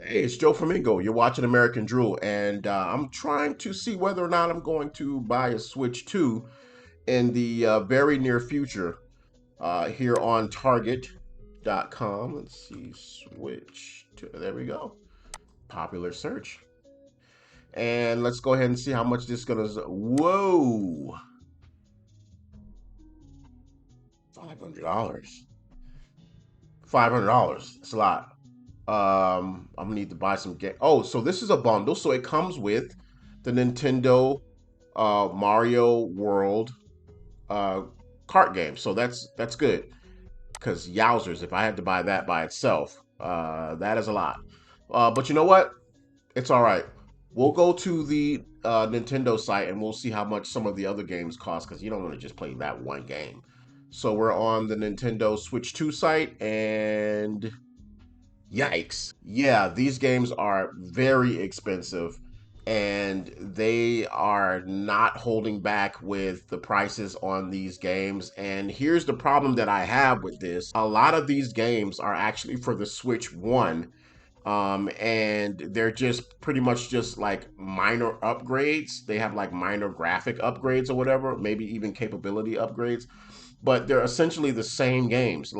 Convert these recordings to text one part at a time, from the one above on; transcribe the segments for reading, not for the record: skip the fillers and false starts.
Hey, it's Joe Flamingo. You're watching American Drew, and I'm trying to see whether or not I'm going to buy a Switch 2 in the very near future here on Target.com. Let's see, Switch 2. There we go. Popular search. And let's go ahead and see how much this is going to. Whoa, $500. $500. It's a lot. I'm gonna need to buy some game. Oh, so this is a bundle. So it comes with the Nintendo Mario World uh, kart game. So that's good. Because yowzers, if I had to buy that by itself, that is a lot. But you know what? It's all right. We'll go to the Nintendo site and we'll see how much some of the other games cost. Because you don't want to just play that one game. So we're on the Nintendo Switch 2 site and yikes. Yeah, these games are very expensive and they are not holding back with the prices on these games. And here's the problem that I have with this. A lot of these games are actually for the Switch 1. And they're just pretty much just like minor upgrades. They have like minor graphic upgrades or whatever, maybe even capability upgrades, but they're essentially the same games.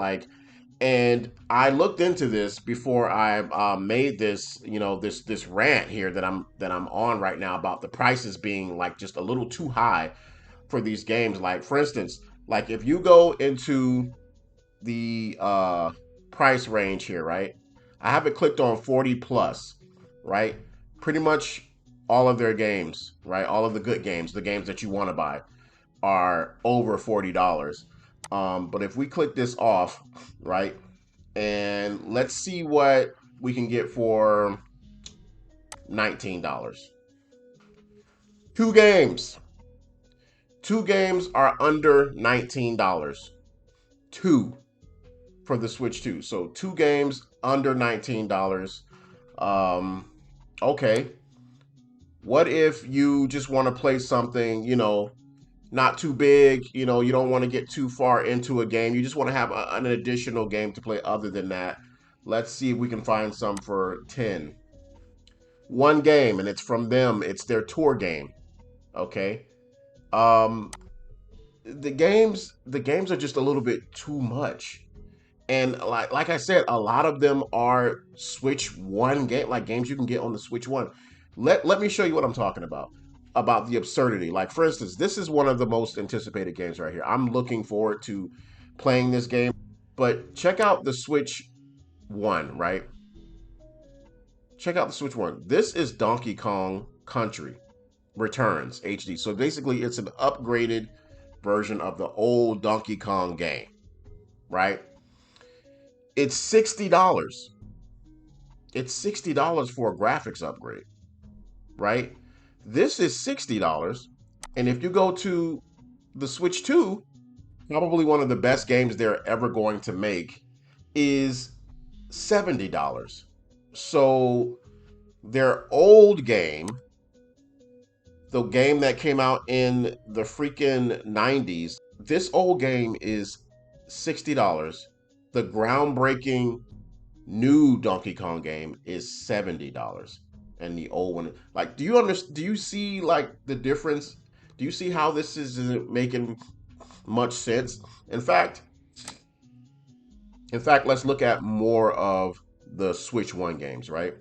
And I looked into this before I made this, this rant here that I'm on right now about the prices being like just a little too high for these games. Like for instance, like if you go into the price range here, right? I have it clicked on 40 plus, right? Pretty much all of their games, right? All of the good games, the games that you want to buy, are over $40. But if we click this off, right? And let's see what we can get for $19. Two games. Two games are under $19. Two for the Switch 2. So two games under $19. Um, okay. What if you just want to play something, not too big, you don't want to get too far into a game. You just want to have an additional game to play other than that. Let's see if we can find some for 10. One game and it's from them. It's their tour game. Okay. Um the games are just a little bit too much. And like I said, a lot of them are Switch 1 game, like games you can get on the Switch 1. Let me show you what I'm talking about the absurdity. Like for instance, this is one of the most anticipated games right here. I'm looking forward to playing this game. But check out the Switch 1, right? Check out the Switch 1. This is Donkey Kong Country Returns HD. So basically it's an upgraded version of the old Donkey Kong game, right? It's $60. It's $60 for a graphics upgrade, right? This is $60. And if you go to the Switch 2, probably one of the best games they're ever going to make is $70. So their old game, the game that came out in the freaking 90s, this old game is $60. The groundbreaking new Donkey Kong game is $70. And the old one, like, do you see like the difference? Do you see how this isn't making much sense? In fact, in fact, let's look at more of the Switch 1 games, right?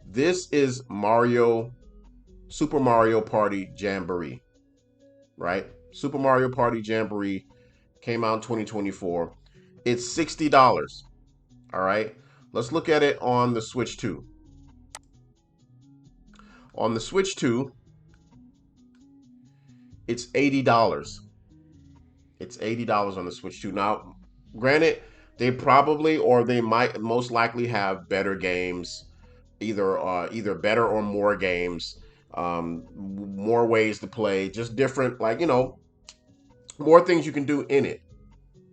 This is Super Mario Party Jamboree, right? Super Mario Party Jamboree came out in 2024. It's $60. All right. Let's look at it on the Switch 2. On the Switch 2, it's $80. It's $80 on the Switch 2. Now, granted, they probably or they might most likely have better games, either better or more games, more ways to play, just different, like more things you can do in it.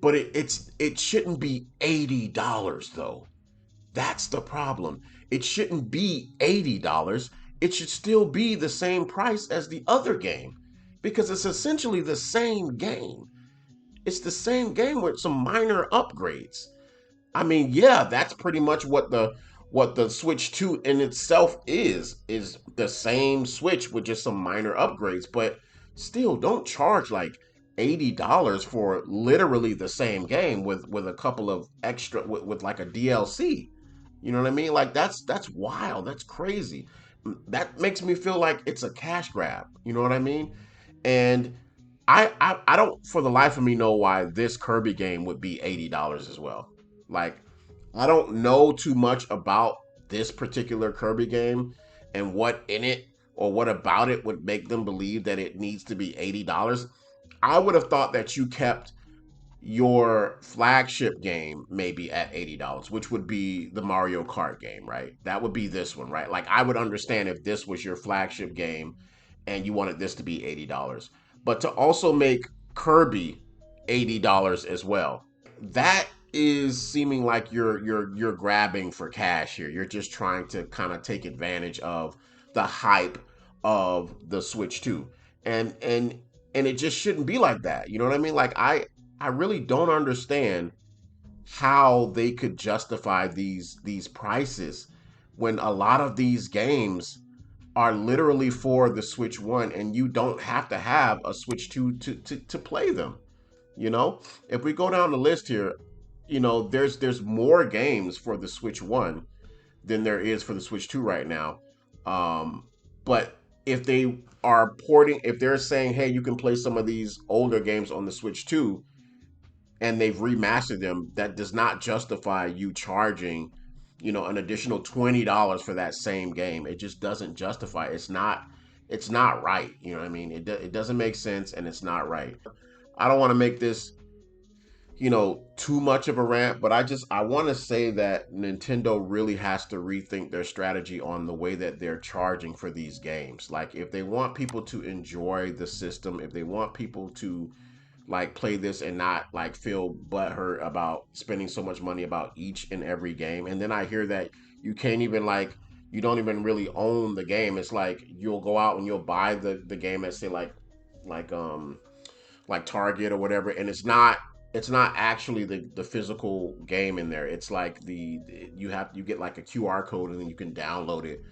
But it shouldn't be $80 though. That's the problem. It shouldn't be $80. It should still be the same price as the other game because it's essentially the same game. It's the same game with some minor upgrades. I mean, yeah, that's pretty much what the Switch 2 in itself is the same Switch with just some minor upgrades, but still don't charge like $80 for literally the same game with a couple of extra with like a DLC. You know what I mean? Like that's wild. That's crazy. That makes me feel like it's a cash grab. You know what I mean? And I don't for the life of me know why this Kirby game would be $80 as well. Like I don't know too much about this particular Kirby game and what in it or what about it would make them believe that it needs to be $80. I would have thought that you kept your flagship game maybe at $80, which would be the Mario Kart game, right? That would be this one, right? Like I would understand if this was your flagship game and you wanted this to be $80. But to also make Kirby $80 as well. That is seeming like you're grabbing for cash here. You're just trying to kind of take advantage of the hype of the Switch 2. And it just shouldn't be like that. You know what I mean? Like I really don't understand how they could justify these prices when a lot of these games are literally for the Switch 1 and you don't have to have a Switch 2 to play them. You know, if we go down the list here, you know, there's more games for the Switch 1 than there is for the Switch 2 right now. But if they are porting, if they're saying, hey, you can play some of these older games on the Switch 2 and they've remastered them, that does not justify you charging, you know, an additional $20 for that same game. It just doesn't justify. It's not right. You know what I mean? It doesn't make sense and it's not right. I don't want to make this, you know, too much of a rant, but I want to say that Nintendo really has to rethink their strategy on the way that they're charging for these games. Like if they want people to enjoy the system, if they want people to like play this and not like feel butthurt about spending so much money about each and every game. And then I hear that you can't even like you don't even really own the game. It's like you'll go out and you'll buy the game at say like like Target or whatever, and it's not actually the physical game in there. It's like you get like a QR code and then you can download it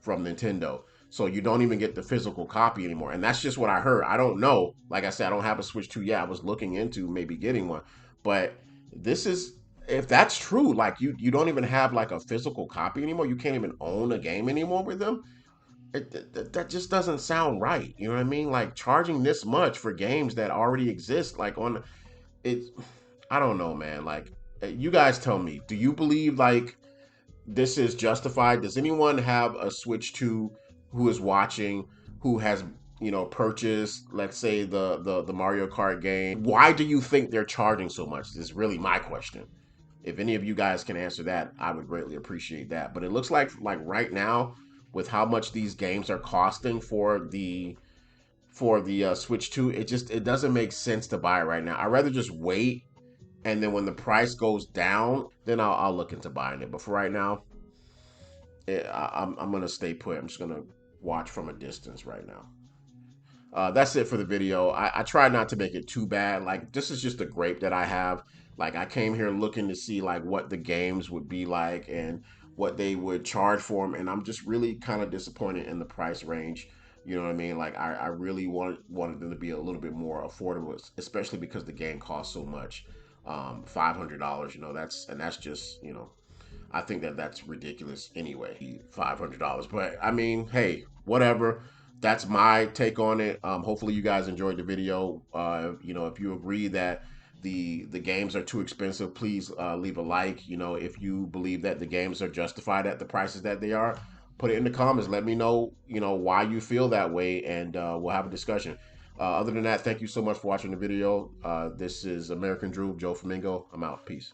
from Nintendo. So you don't even get the physical copy anymore. And that's just what I heard. I don't know. Like I said, I don't have a Switch 2 yet. I was looking into maybe getting one. But this is if that's true, like you don't even have like a physical copy anymore. You can't even own a game anymore with them. That just doesn't sound right. You know what I mean? Like charging this much for games that already exist, like on it. I don't know, man. Like you guys tell me. Do you believe like this is justified? Does anyone have a Switch 2 who is watching who has you know purchased, let's say the Mario Kart game? Why do you think they're charging so much? This is really my question. If any of you guys can answer that, I would greatly appreciate that. But it looks like right now, with how much these games are costing for the Switch 2, it doesn't make sense to buy it right now. I'd rather just wait, and then when the price goes down, then I'll look into buying it. But for right now, I'm gonna stay put. I'm just gonna watch from a distance right now. That's it for the video. I try not to make it too bad. Like this is just a grape that I have. Like I came here looking to see like what the games would be like and what they would charge for them, and I'm just really kind of disappointed in the price range. You know what I mean? Like I really wanted them to be a little bit more affordable, especially because the game costs so much. $500. You know that's just you know I think that that's ridiculous anyway. $500, but I mean, hey, whatever. That's my take on it. Hopefully, you guys enjoyed the video. You know, if you agree that the games are too expensive, please leave a like. You know, if you believe that the games are justified at the prices that they are, put it in the comments. Let me know. You know why you feel that way, and we'll have a discussion. Other than that, thank you so much for watching the video. This is American Drew, Joe Flamingo. I'm out. Peace.